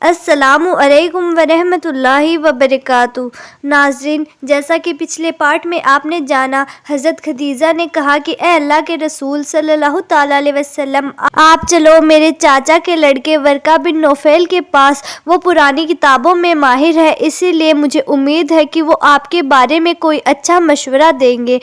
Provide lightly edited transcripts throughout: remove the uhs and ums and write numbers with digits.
السلام علیکم ورحمۃ اللہ وبرکاتہ۔ ناظرین، جیسا کہ پچھلے پارٹ میں آپ نے جانا، حضرت خدیجہ نے کہا کہ اے اللہ کے رسول صلی اللہ تعالیٰ علیہ وسلم، آپ چلو میرے چاچا کے لڑکے ورقہ بن نوفل کے پاس، وہ پرانی کتابوں میں ماہر ہے، اسی لیے مجھے امید ہے کہ وہ آپ کے بارے میں کوئی اچھا مشورہ دیں گے۔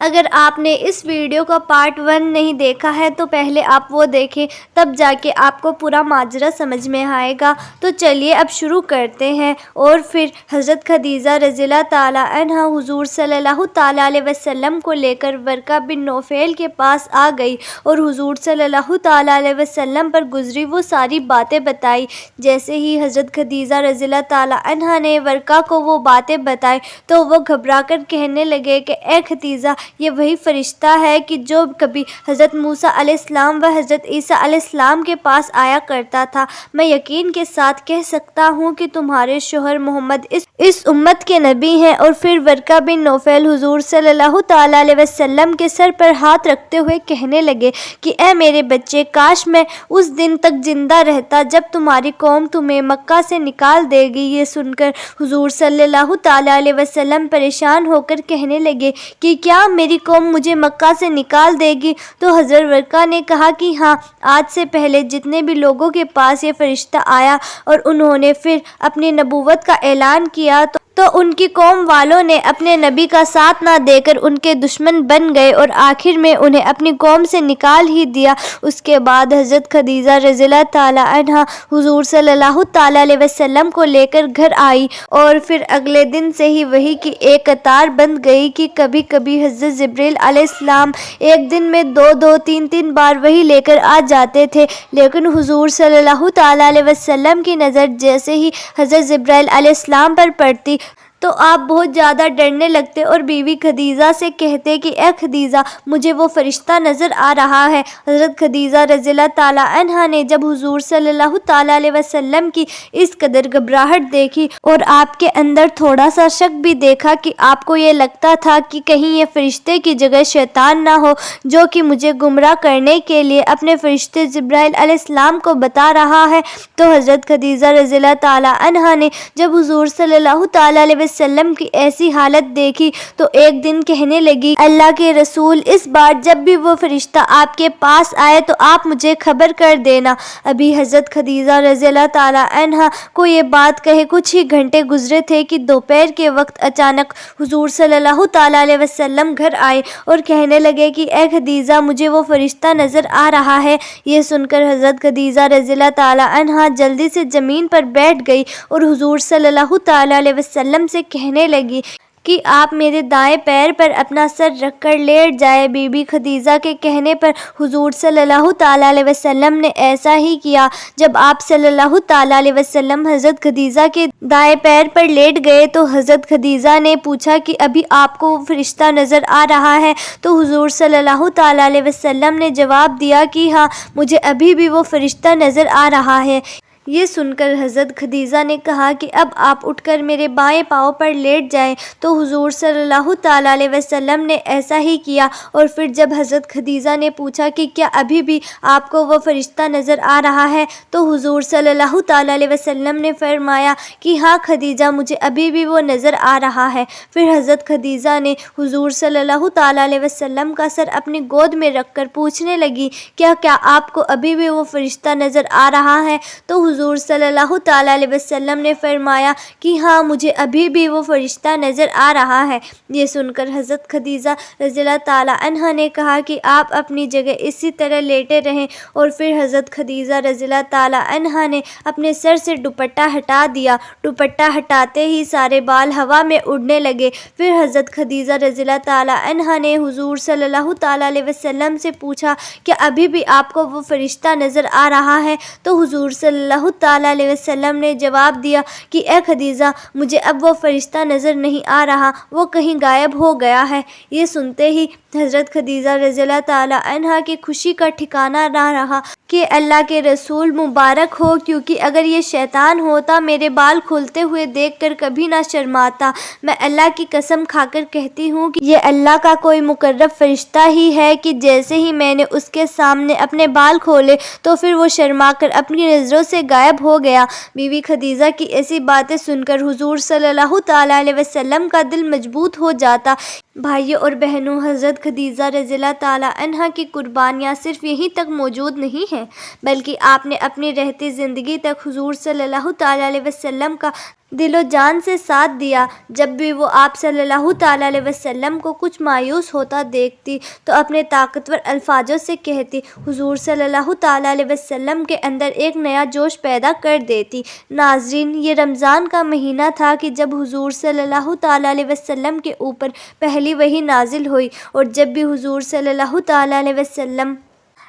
اگر آپ نے اس ویڈیو کا پارٹ 1 نہیں دیکھا ہے تو پہلے آپ وہ دیکھیں، تب جا کے آپ کو پورا ماجرا سمجھ میں آئے گا۔ تو چلیے اب شروع کرتے ہیں۔ اور پھر حضرت خدیجہ رضی اللہ تعالیٰ عنہا حضور صلی اللہ تعالیٰ علیہ وسلم کو لے کر ورقہ بن نوفل کے پاس آ گئی اور حضور صلی اللہ تعالیٰ علیہ وسلم پر گزری وہ ساری باتیں بتائی۔ جیسے ہی حضرت خدیجہ رضی اللہ تعالیٰ عنہا نے ورقہ کو وہ باتیں بتائی تو وہ گھبرا کر کہنے لگے کہ اے خدیجہ، یہ وہی فرشتہ ہے کہ جو کبھی حضرت موسیٰ علیہ السلام و حضرت عیسیٰ علیہ السلام کے پاس آیا کرتا تھا۔ میں یقین کے ساتھ کہہ سکتا ہوں کہ تمہارے شوہر محمد اس امت کے نبی ہیں۔ اور پھر ورقہ بن نوفل حضور صلی اللہ تعالیٰ علیہ وسلم کے سر پر ہاتھ رکھتے ہوئے کہنے لگے کہ اے میرے بچے، کاش میں اس دن تک زندہ رہتا جب تمہاری قوم تمہیں مکہ سے نکال دے گی۔ یہ سن کر حضور صلی اللہ تعالیٰ علیہ وسلم پریشان ہو کر کہنے لگے کہ کیا میری قوم مجھے مکہ سے نکال دے گی؟ تو حضرت ورقہ نے کہا کہ ہاں، آج سے پہلے جتنے بھی لوگوں کے پاس یہ فرشتہ آیا اور انہوں نے پھر اپنی نبوت کا اعلان کیا تو ان کی قوم والوں نے اپنے نبی کا ساتھ نہ دے کر ان کے دشمن بن گئے اور آخر میں انہیں اپنی قوم سے نکال ہی دیا۔ اس کے بعد حضرت خدیجہ رضی اللہ تعالیٰ عنہا حضور صلی اللہ تعالیٰ علیہ وسلم کو لے کر گھر آئی اور پھر اگلے دن سے ہی وحی کی ایک قطار بند گئی کہ کبھی کبھی حضرت جبرائیل علیہ السلام ایک دن میں 2-3 بار وحی لے کر آ جاتے تھے، لیکن حضور صلی اللہ تعالیٰ علیہ وسلم کی نظر جیسے ہی حضرت جبرائیل علیہ السلام پر پڑتی تو آپ بہت زیادہ ڈرنے لگتے اور بیوی خدیجہ سے کہتے کہ اے خدیجہ، مجھے وہ فرشتہ نظر آ رہا ہے۔ حضرت خدیجہ رضی اللہ تعالیٰ عنہا نے جب حضور صلی اللہ تعالیٰ علیہ وسلم کی اس قدر گھبراہٹ دیکھی اور آپ کے اندر تھوڑا سا شک بھی دیکھا کہ آپ کو یہ لگتا تھا کہ کہیں یہ فرشتے کی جگہ شیطان نہ ہو جو کہ مجھے گمراہ کرنے کے لیے اپنے فرشتے جبرائیل علیہ السلام کو بتا رہا ہے، تو حضرت خدیجہ رضی اللہ تعالیٰ عنہا نے جب حضور صلی اللہ تعالیٰ علیہ وسلم کی ایسی حالت دیکھی تو ایک دن کہنے لگی، اللہ کے رسول، اس بار جب بھی وہ فرشتہ آپ کے پاس آئے تو آپ مجھے خبر کر دینا۔ ابھی حضرت خدیجہ رضی اللہ تعالیٰ عنہا کو یہ بات کہے کچھ ہی گھنٹے گزرے تھے کہ دوپہر کے وقت اچانک حضور صلی اللہ تعالیٰ علیہ وسلم گھر آئے اور کہنے لگے کہ اے خدیجہ، مجھے وہ فرشتہ نظر آ رہا ہے۔ یہ سن کر حضرت خدیجہ رضی اللہ تعالیٰ عنہا جلدی سے زمین پر بیٹھ گئی اور حضور صلی اللہ تعالیٰ علیہ وسلم سے کہنے لگی کہ آپ میرے دائیں پیر پر اپنا سر رکھ کر لیٹ جائے۔ بی بی خدیجہ کے کہنے پر حضور صلی اللہ تعالیٰ علیہ وسلم نے ایسا ہی کیا۔ جب آپ صلی اللہ تعالیٰ علیہ وسلم حضرت خدیجہ کے دائیں پیر پر لیٹ گئے تو حضرت خدیجہ نے پوچھا کہ ابھی آپ کو وہ فرشتہ نظر آ رہا ہے؟ تو حضور صلی اللہ تعالیٰ علیہ وسلم نے جواب دیا کہ ہاں، مجھے ابھی بھی وہ فرشتہ نظر آ رہا ہے۔ یہ سن کر حضرت خدیجہ نے کہا کہ اب آپ اٹھ کر میرے بائیں پاؤں پر لیٹ جائیں۔ تو حضور صلی اللہ تعالیٰ علیہ وسلم نے ایسا ہی کیا اور پھر جب حضرت خدیجہ نے پوچھا کہ کیا ابھی بھی آپ کو وہ فرشتہ نظر آ رہا ہے تو حضور صلی اللہ تعالیٰ علیہ وسلم نے فرمایا کہ ہاں خدیجہ، مجھے ابھی بھی وہ نظر آ رہا ہے۔ پھر حضرت خدیجہ نے حضور صلی اللہ تعالیٰ علیہ وسلم کا سر اپنی گود میں رکھ کر پوچھنے لگی، کیا آپ کو ابھی بھی وہ فرشتہ نظر آ رہا ہے؟ تو حضور صلی اللہ تعالیٰ علیہ وسلم نے فرمایا کہ ہاں، مجھے ابھی بھی وہ فرشتہ نظر آ رہا ہے۔ یہ سن کر حضرت خدیجہ رضی اللہ تعالیٰ عنہا نے کہا کہ آپ اپنی جگہ اسی طرح لیٹے رہیں اور پھر حضرت خدیجہ رضی اللہ تعالیٰ عنہا نے اپنے سر سے دوپٹہ ہٹا دیا۔ دوپٹہ ہٹاتے ہی سارے بال ہوا میں اڑنے لگے۔ پھر حضرت خدیجہ رضی اللہ تعالیٰ عنہا نے حضور صلی اللہ تعالیٰ علیہ وسلم سے پوچھا کہ ابھی بھی آپ کو وہ فرشتہ نظر آ رہا ہے؟ تو حضور صلی اللہ تعالیٰ علیہ وسلم نے جواب دیا کہ اے خدیجہ، مجھے اب وہ فرشتہ نظر نہیں آ رہا، وہ کہیں غائب ہو گیا ہے۔ یہ سنتے ہی حضرت خدیجہ رضی اللہ تعالیٰ عنہا کی خوشی کا ٹھکانہ نہ رہا کہ اللہ کے رسول مبارک ہو، کیونکہ اگر یہ شیطان ہوتا میرے بال کھلتے ہوئے دیکھ کر کبھی نہ شرماتا۔ میں اللہ کی قسم کھا کر کہتی ہوں کہ یہ اللہ کا کوئی مقرب فرشتہ ہی ہے کہ جیسے ہی میں نے اس کے سامنے اپنے بال کھولے تو پھر وہ شرما کر اپنی نظروں سے غائب ہو گیا۔ بیوی خدیجہ کی ایسی باتیں سن کر حضور صلی اللہ تعالیٰ علیہ وسلم کا دل مضبوط ہو جاتا۔ بھائیوں اور بہنوں، حضرت خدیجہ رضی اللہ تعالیٰ عنہا کی قربانیاں صرف یہیں تک موجود نہیں ہیں، بلکہ آپ نے اپنی رہتی زندگی تک حضور صلی اللہ تعالیٰ علیہ وسلم کا دل و جان سے ساتھ دیا۔ جب بھی وہ آپ صلی اللہ تعالیٰ علیہ وسلم کو کچھ مایوس ہوتا دیکھتی تو اپنے طاقتور الفاظوں سے کہتی، حضور صلی اللہ تعالیٰ علیہ وسلم کے اندر ایک نیا جوش پیدا کر دیتی۔ ناظرین، یہ رمضان کا مہینہ تھا کہ جب حضور صلی اللہ تعالیٰ علیہ وسلم کے اوپر پہلی وحی نازل ہوئی، اور جب بھی حضور صلی اللہ تعالیٰ علیہ وسلم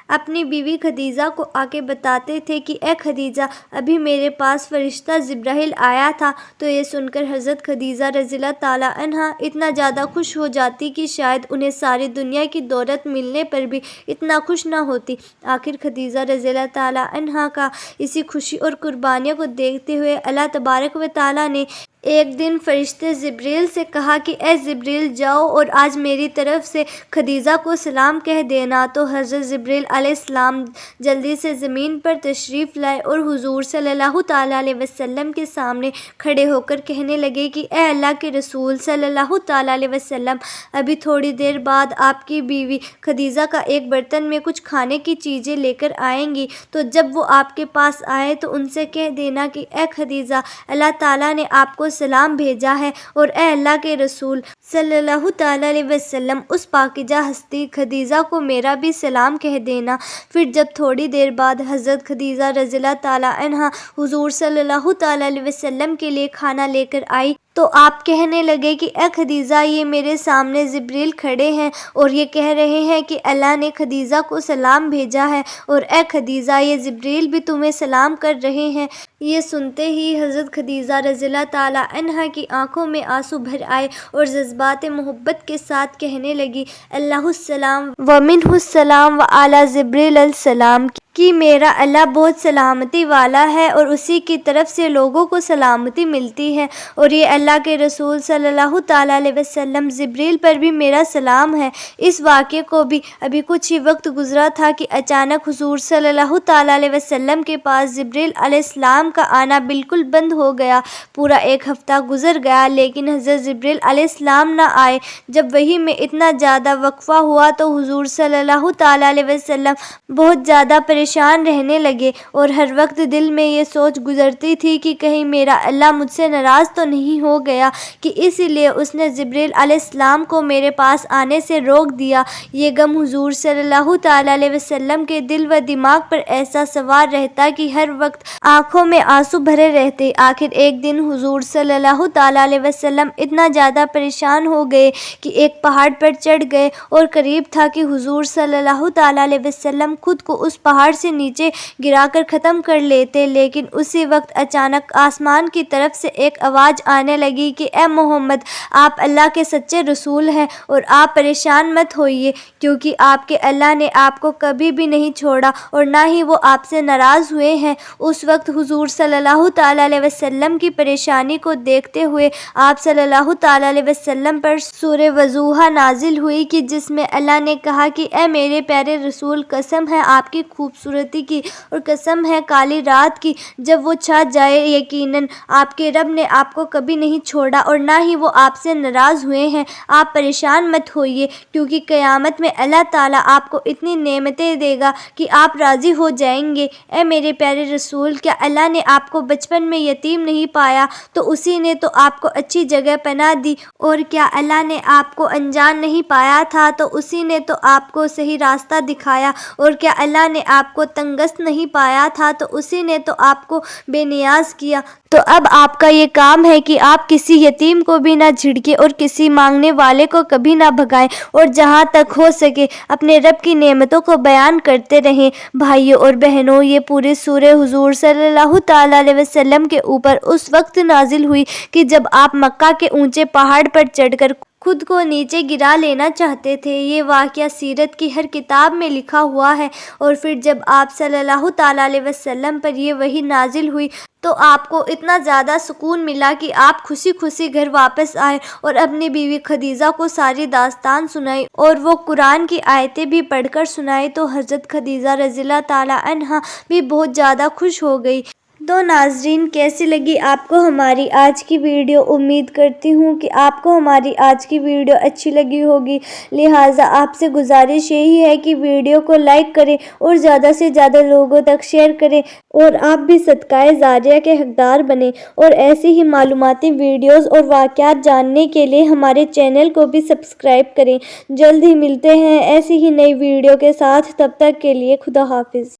اپنی بیوی خدیجہ کو آ کے بتاتے تھے کہ اے خدیجہ، ابھی میرے پاس فرشتہ جبرائیل آیا تھا، تو یہ سن کر حضرت خدیجہ رضی اللہ تعالیٰ عنہا اتنا زیادہ خوش ہو جاتی کہ شاید انہیں ساری دنیا کی دولت ملنے پر بھی اتنا خوش نہ ہوتی۔ آخر خدیجہ رضی اللہ تعالیٰ عنہا کا اسی خوشی اور قربانیوں کو دیکھتے ہوئے اللہ تبارک و تعالیٰ نے ایک دن فرشتے جبرائیل سے کہا کہ اے جبرائیل، جاؤ اور آج میری طرف سے خدیجہ کو سلام کہہ دینا۔ تو حضرت جبرائیل علیہ السلام جلدی سے زمین پر تشریف لائے اور حضور صلی اللہ تعالیٰ علیہ وسلم کے سامنے کھڑے ہو کر کہنے لگے کہ اے اللہ کے رسول صلی اللہ تعالیٰ علیہ وسلم، ابھی تھوڑی دیر بعد آپ کی بیوی خدیجہ کا ایک برتن میں کچھ کھانے کی چیزیں لے کر آئیں گی، تو جب وہ آپ کے پاس آئے تو ان سے کہہ دینا کہ اے خدیجہ، اللہ تعالیٰ نے آپ کو سلام بھیجا ہے، اور اے اللہ کے رسول صلی اللہ تعالیٰ علیہ وسلم، اس پاکیزہ ہستی خدیجہ کو میرا بھی سلام کہہ دینا۔ پھر جب تھوڑی دیر بعد حضرت خدیجہ رضی اللہ تعالیٰ عنہا حضور صلی اللہ تعالیٰ علیہ وسلم کے لیے کھانا لے کر آئی تو آپ کہنے لگے کہ اے خدیجہ، یہ میرے سامنے جبرائیل کھڑے ہیں اور یہ کہہ رہے ہیں کہ اللہ نے خدیجہ کو سلام بھیجا ہے، اور اے خدیجہ، یہ جبرائیل بھی تمہیں سلام کر رہے ہیں۔ یہ سنتے ہی حضرت خدیجہ رضی اللہ تعالیٰ عنہا کی آنکھوں میں آنسو بھر آئے اور جذبات محبت کے ساتھ کہنے لگی، اللہ السلام ومنہ السلام وعلی جبرائیل السلام، کہ میرا اللہ بہت سلامتی والا ہے اور اسی کی طرف سے لوگوں کو سلامتی ملتی ہے، اور یہ اللہ کے رسول صلی اللہ تعالیٰ علیہ وسلم جبرائیل پر بھی میرا سلام ہے۔ اس واقعے کو بھی ابھی کچھ ہی وقت گزرا تھا کہ اچانک حضور صلی اللہ تعالیٰ علیہ وسلم کے پاس جبرائیل علیہ السلام کا آنا بالکل بند ہو گیا۔ پورا ایک ہفتہ گزر گیا لیکن حضرت جبرائیل علیہ السلام نہ آئے۔ جب وحی میں اتنا زیادہ وقفہ ہوا تو حضور صلی اللہ تعالیٰ علیہ وسلم بہت زیادہ پریشان رہنے لگے، اور ہر وقت دل میں یہ سوچ گزرتی تھی کہ کہیں میرا اللہ مجھ سے ناراض تو نہیں ہو گیا کہ اسی لیے اس نے جبرائیل علیہ السلام کو میرے پاس آنے سے روک دیا۔ یہ غم حضور صلی اللہ تعالیٰ علیہ وسلم کے دل و دماغ پر ایسا سوار رہتا کہ ہر وقت آنکھوں میں آنسو بھرے رہتے۔ آخر ایک دن حضور صلی اللہ تعالیٰ علیہ وسلم اتنا زیادہ پریشان ہو گئے کہ ایک پہاڑ پر چڑھ گئے، اور قریب تھا کہ حضور صلی اللہ تعالیٰ علیہ وسلم خود کو اس پہاڑ سے نیچے گرا کر ختم کر لیتے، لیکن اسی وقت اچانک آسمان کی طرف سے ایک آواز آنے لگی کہ اے محمد، آپ اللہ کے سچے رسول ہیں اور آپ پریشان مت ہوئیے، کیونکہ آپ کے اللہ نے آپ کو کبھی بھی نہیں چھوڑا اور نہ ہی وہ آپ سے ناراض ہوئے ہیں۔ اس وقت حضور صلی اللہ تعالیٰ علیہ وسلم کی پریشانی کو دیکھتے ہوئے آپ صلی اللہ تعالیٰ علیہ وسلم پر سورہ وضوحہ نازل ہوئی کہ جس میں اللہ نے کہا کہ اے میرے پیارے رسول، قسم ہے آپ کی خوبصورتی کی اور قسم ہے کالی رات کی، جب وہ چھا جائے یقیناً آپ کے رب نے آپ کو کبھی نہیں چھوڑا اور نہ ہی وہ آپ سے ناراض ہوئے ہیں۔ آپ پریشان مت ہوئیے، کیونکہ قیامت میں اللہ تعالیٰ آپ کو اتنی نعمتیں دے گا کہ آپ راضی ہو جائیں گے۔ اے میرے پیارے رسول، کیا اللہ نے آپ کو بچپن میں یتیم نہیں پایا تو اسی نے تو آپ کو اچھی جگہ پناہ دی، اور کیا اللہ نے آپ کو انجان نہیں پایا تھا تو اسی نے تو آپ کو صحیح راستہ دکھایا، اور کیا اللہ نے آپ کو تنگست نہیں پایا تھا تو اسی نے تو آپ کو بے نیاز کیا۔ تو اب آپ کا یہ کام ہے کہ آپ کسی یتیم کو بھی نہ جھڑکیں اور کسی مانگنے والے کو کبھی نہ بھگائیں، اور جہاں تک ہو سکے اپنے رب کی نعمتوں کو بیان کرتے رہیں۔ بھائیوں اور بہنوں، یہ پوری سورہ حضور صلی اللہ تعالیٰ علیہ وسلم کے اوپر اس وقت نازل ہوئی کہ جب آپ مکہ کے اونچے پہاڑ پر چڑھ کر خود کو نیچے گرا لینا چاہتے تھے۔ یہ واقعہ سیرت کی ہر کتاب میں لکھا ہوا ہے، اور پھر جب آپ صلی اللہ تعالیٰ علیہ وسلم پر یہ وحی نازل ہوئی تو آپ کو اتنا زیادہ سکون ملا کہ آپ خوشی خوشی گھر واپس آئے اور اپنی بیوی خدیجہ کو ساری داستان سنائی، اور وہ قرآن کی آیتیں بھی پڑھ کر سنائی، تو حضرت خدیجہ رضی اللہ تعالیٰ عنہا بھی بہت زیادہ خوش ہو گئی۔ تو ناظرین کیسی لگی آپ کو ہماری آج کی ویڈیو؟ امید کرتی ہوں کہ آپ کو ہماری آج کی ویڈیو اچھی لگی ہوگی، لہٰذا آپ سے گزارش یہی ہے کہ ویڈیو کو لائک کریں اور زیادہ سے زیادہ لوگوں تک شیئر کریں اور آپ بھی صدقہ جاریہ کے حقدار بنیں، اور ایسی ہی معلوماتی ویڈیوز اور واقعات جاننے کے لیے ہمارے چینل کو بھی سبسکرائب کریں۔ جلد ہی ملتے ہیں ایسی ہی نئی ویڈیو کے ساتھ، تب تک کے لیے خدا حافظ۔